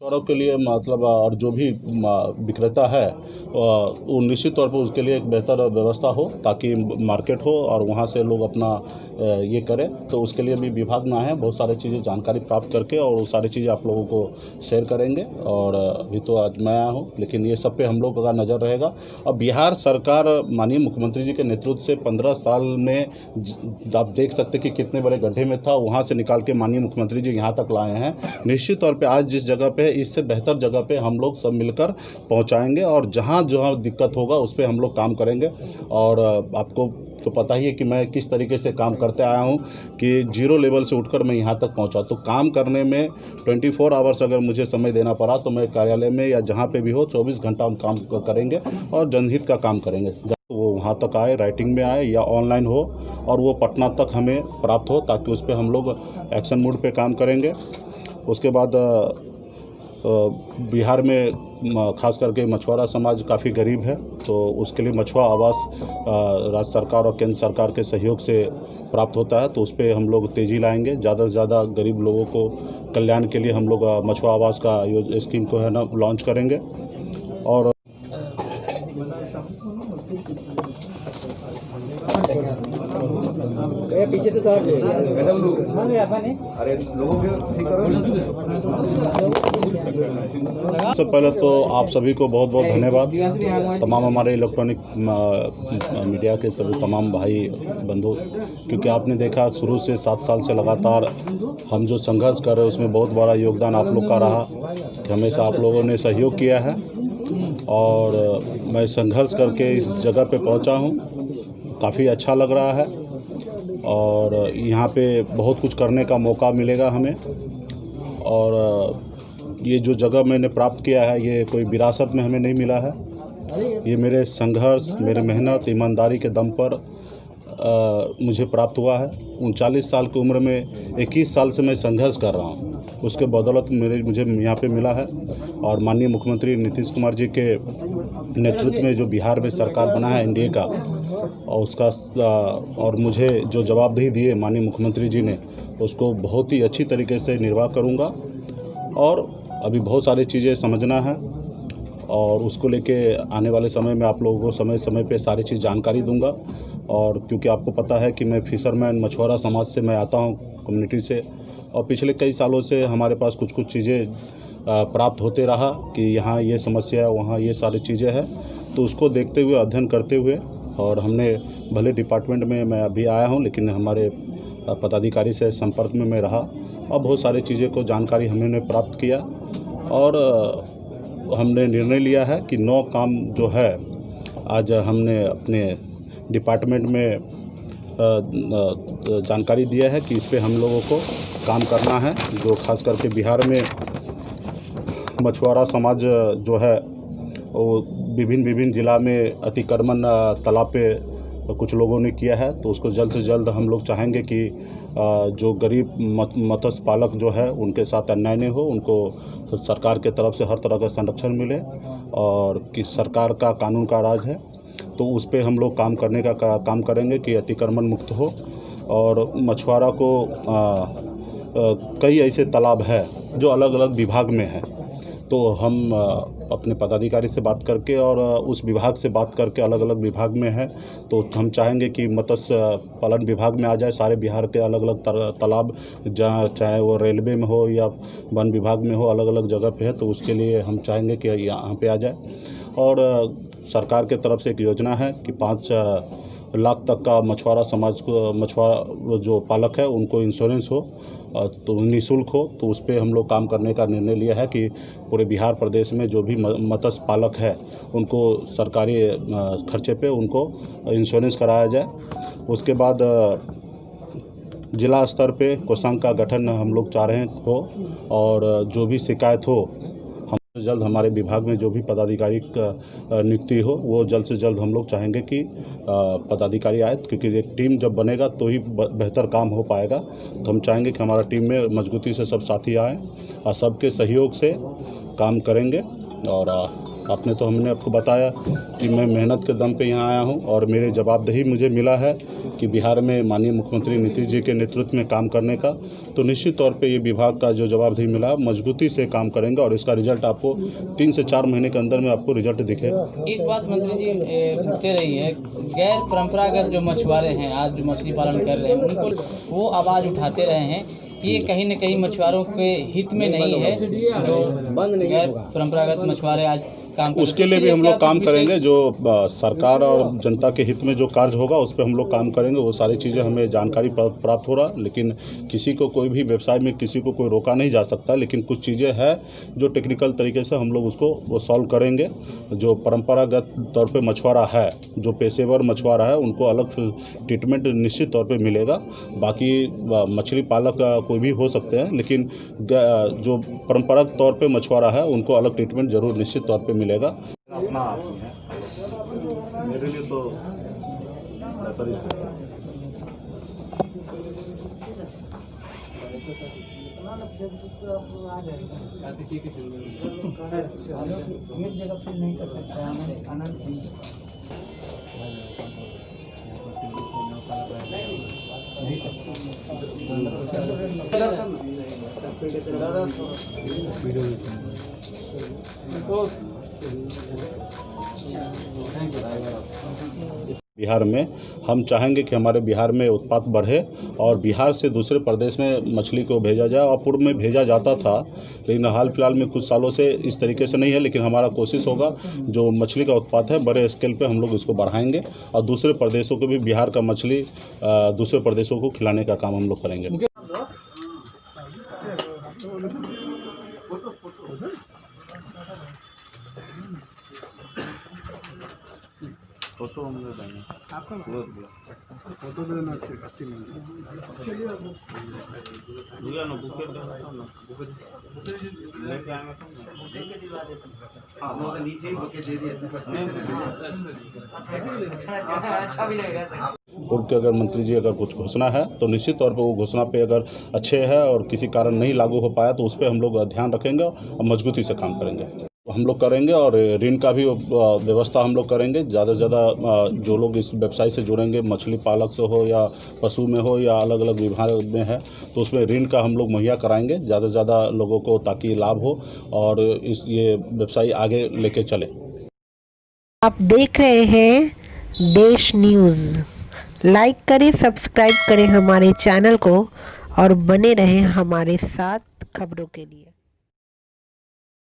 मछुआरों के लिए मतलब और जो भी विक्रेता है वो निश्चित तौर पर उसके लिए एक बेहतर व्यवस्था हो ताकि मार्केट हो और वहाँ से लोग अपना ये करें। तो उसके लिए भी विभाग में आए हैं, बहुत सारी चीज़ें जानकारी प्राप्त करके और वो सारी चीज़ें आप लोगों को शेयर करेंगे। और अभी तो आज मैं आया हूँ, लेकिन ये सब पे हम लोग का नज़र रहेगा। और बिहार सरकार माननीय मुख्यमंत्री जी के नेतृत्व से 15 साल में आप देख सकते कि कितने बड़े गड्ढे में था, वहाँ से निकाल के माननीय मुख्यमंत्री जी यहाँ तक लाए हैं। निश्चित तौर पे आज जिस जगह पे इससे बेहतर जगह पे हम लोग सब मिलकर पहुँचाएँगे और जहाँ दिक्कत होगा उस पर हम लोग काम करेंगे। और आपको तो पता ही है कि मैं किस तरीके से काम करते आया हूँ कि जीरो लेवल से उठकर मैं यहाँ तक पहुँचा। तो काम करने में 24 आवर्स अगर मुझे समय देना पड़ा तो मैं कार्यालय में या जहाँ पे भी हो 24 घंटा हम काम करेंगे और जनहित का काम करेंगे। वो वहाँ तक आए, राइटिंग में आए या ऑनलाइन हो और वो पटना तक हमें प्राप्त हो, ताकि उस पर हम लोग एक्शन मोड पे काम करेंगे। उसके बाद बिहार में खास करके मछुआरा समाज काफ़ी गरीब है, तो उसके लिए मछुआरा आवास राज्य सरकार और केंद्र सरकार के सहयोग से प्राप्त होता है। तो उस पर हम लोग तेज़ी लाएंगे। ज़्यादा से ज़्यादा गरीब लोगों को कल्याण के लिए हम लोग मछुआरा आवास का स्कीम को है ना लॉन्च करेंगे। और पीछे तो अरे लोगों के ठीक करो। सबसे पहले तो आप सभी को बहुत बहुत धन्यवाद, तमाम हमारे इलेक्ट्रॉनिक मीडिया के तमाम भाई बंधु, क्योंकि आपने देखा शुरू से 7 साल से लगातार हम जो संघर्ष कर रहे हैं उसमें बहुत बड़ा योगदान आप लोग का रहा कि हमेशा आप लोगों ने सहयोग किया है। और मैं संघर्ष करके इस जगह पे पहुंचा हूं, काफ़ी अच्छा लग रहा है और यहाँ पे बहुत कुछ करने का मौका मिलेगा हमें। और ये जो जगह मैंने प्राप्त किया है ये कोई विरासत में हमें नहीं मिला है, ये मेरे संघर्ष, मेरे मेहनत, ईमानदारी के दम पर मुझे प्राप्त हुआ है। 39 साल की उम्र में 21 साल से मैं संघर्ष कर रहा हूँ, उसके बदौलत मुझे यहाँ पे मिला है। और माननीय मुख्यमंत्री नीतीश कुमार जी के नेतृत्व में जो बिहार में सरकार बना है एनडीए का, और उसका और मुझे जो जवाबदेही दिए माननीय मुख्यमंत्री जी ने, उसको बहुत ही अच्छी तरीके से निर्वाह करूँगा। और अभी बहुत सारी चीज़ें समझना है और उसको लेके आने वाले समय में आप लोगों को समय समय पे सारी चीज़ जानकारी दूंगा। और क्योंकि आपको पता है कि मैं फिशरमैन मछुआरा समाज से मैं आता हूं, कम्युनिटी से, और पिछले कई सालों से हमारे पास कुछ चीज़ें प्राप्त होते रहा कि यहाँ ये समस्या है, वहाँ ये सारी चीज़ें हैं। तो उसको देखते हुए, अध्ययन करते हुए, और हमने भले डिपार्टमेंट में मैं अभी आया हूँ लेकिन हमारे पदाधिकारी से संपर्क में मैं रहा और बहुत सारी चीज़ें को जानकारी हमने प्राप्त किया। और हमने निर्णय लिया है कि 9 काम जो है आज हमने अपने डिपार्टमेंट में जानकारी दिया है कि इस पे हम लोगों को काम करना है। जो खास करके बिहार में मछुआरा समाज जो है वो विभिन्न ज़िला में अतिक्रमण तालाब पे कुछ लोगों ने किया है, तो उसको जल्द से जल्द हम लोग चाहेंगे कि जो गरीब मत्स्य पालक जो है उनके साथ अन्याय नहीं हो, उनको सरकार के तरफ से हर तरह का संरक्षण मिले और कि सरकार का कानून का राज है। तो उस पे हम लोग काम करने का काम करेंगे कि अतिक्रमण मुक्त हो। और मछुआरा को कई ऐसे तालाब है जो अलग अलग विभाग में है, तो हम अपने पदाधिकारी से बात करके और उस विभाग से बात करके, अलग अलग विभाग में है तो हम चाहेंगे कि मत्स्य पालन विभाग में आ जाए सारे बिहार के अलग अलग तालाब, जहाँ चाहे वो रेलवे में हो या वन विभाग में हो, अलग अलग जगह पे है। तो उसके लिए हम चाहेंगे कि यहाँ पे आ जाए। और सरकार के तरफ से एक योजना है कि 5 लाख तक का मछुआरा समाज को, मछुआरा जो पालक है उनको इंश्योरेंस हो तो निःशुल्क हो। तो उस पर हम लोग काम करने का निर्णय लिया है कि पूरे बिहार प्रदेश में जो भी मत्स्य पालक है उनको सरकारी खर्चे पे उनको इंश्योरेंस कराया जाए। उसके बाद जिला स्तर पे कोषांग का गठन हम लोग चाह रहे हैं हो, और जो भी शिकायत हो जल्द हमारे विभाग में जो भी पदाधिकारी नियुक्ति हो वो जल्द से जल्द हम लोग चाहेंगे कि पदाधिकारी आए, क्योंकि एक टीम जब बनेगा तो ही बेहतर काम हो पाएगा। तो हम चाहेंगे कि हमारा टीम में मजबूती से सब साथी आएँ और सबके सहयोग से काम करेंगे। और आपने तो हमने आपको बताया कि मैं मेहनत के दम पे यहाँ आया हूँ और मेरे जवाबदेही मुझे मिला है कि बिहार में माननीय मुख्यमंत्री नीतीश जी के नेतृत्व में काम करने का। तो निश्चित तौर पे ये विभाग का जो जवाबदेही मिला मजबूती से काम करेंगे और इसका रिजल्ट आपको 3 से 4 महीने के अंदर में आपको रिजल्ट दिखेगा। एक बात मंत्री जी पूछते रही है, गैर परंपरागत जो मछुआरे हैं आज जो मछली पालन कर रहे हैं उनको वो आवाज़ उठाते रहे हैं कि ये कहीं न कहीं मछुआरों के हित में नहीं है, जो गैर परंपरागत मछुआरे आज काम कर उसके लिए भी हम लोग काम करेंगे। जो सरकार और जनता के हित में जो कार्य होगा उस पर हम लोग काम करेंगे। वो सारी चीज़ें हमें जानकारी प्राप्त हो रहा, लेकिन किसी को कोई भी व्यवसाय में किसी को कोई रोका नहीं जा सकता, लेकिन कुछ चीज़ें हैं जो टेक्निकल तरीके से हम लोग उसको वो सॉल्व करेंगे। जो परंपरागत तौर पे मछुआरा है, जो पेशेवर मछुआरा है, उनको अलग ट्रीटमेंट निश्चित तौर पे मिलेगा। बाकी मछली पालक कोई भी हो सकते हैं, लेकिन जो परंपरागत तौर पे मछुआरा है उनको अलग ट्रीटमेंट जरूर निश्चित तौर पे मिलेगा। अपना आदमी है, मेरे लिए तो बेहतर ही बिहार में हम चाहेंगे कि हमारे बिहार में उत्पाद बढ़े और बिहार से दूसरे प्रदेश में मछली को भेजा जाए। और पूर्व में भेजा जाता था, लेकिन हाल फिलहाल में कुछ सालों से इस तरीके से नहीं है। लेकिन हमारा कोशिश होगा जो मछली का उत्पाद है बड़े स्केल पे हम लोग इसको बढ़ाएंगे और दूसरे प्रदेशों को भी बिहार का मछली दूसरे प्रदेशों को खिलाने का काम हम लोग करेंगे। फोटो हम लोग देंगे आपका फोटो देना लेके आएंगे तो नीचे ही बुके दे दिए। पूर्व के अगर मंत्री जी अगर कुछ घोषणा है तो निश्चित तौर पे वो घोषणा पे अगर अच्छे है और किसी कारण नहीं लागू हो पाया तो उस पर हम लोग ध्यान रखेंगे और मजबूती से काम करेंगे। हम लोग करेंगे और ऋण का भी व्यवस्था हम लोग करेंगे। ज़्यादा से ज़्यादा जो लोग इस व्यवसाय से जुड़ेंगे, मछली पालक से हो या पशु में हो या अलग अलग विभाग में है, तो उसमें ऋण का हम लोग मुहैया कराएंगे ज़्यादा से ज़्यादा लोगों को, ताकि लाभ हो और ये व्यवसाय आगे लेके चले। आप देख रहे हैं देश न्यूज़। लाइक करें, सब्सक्राइब करें हमारे चैनल को और बने रहें हमारे साथ खबरों के लिए।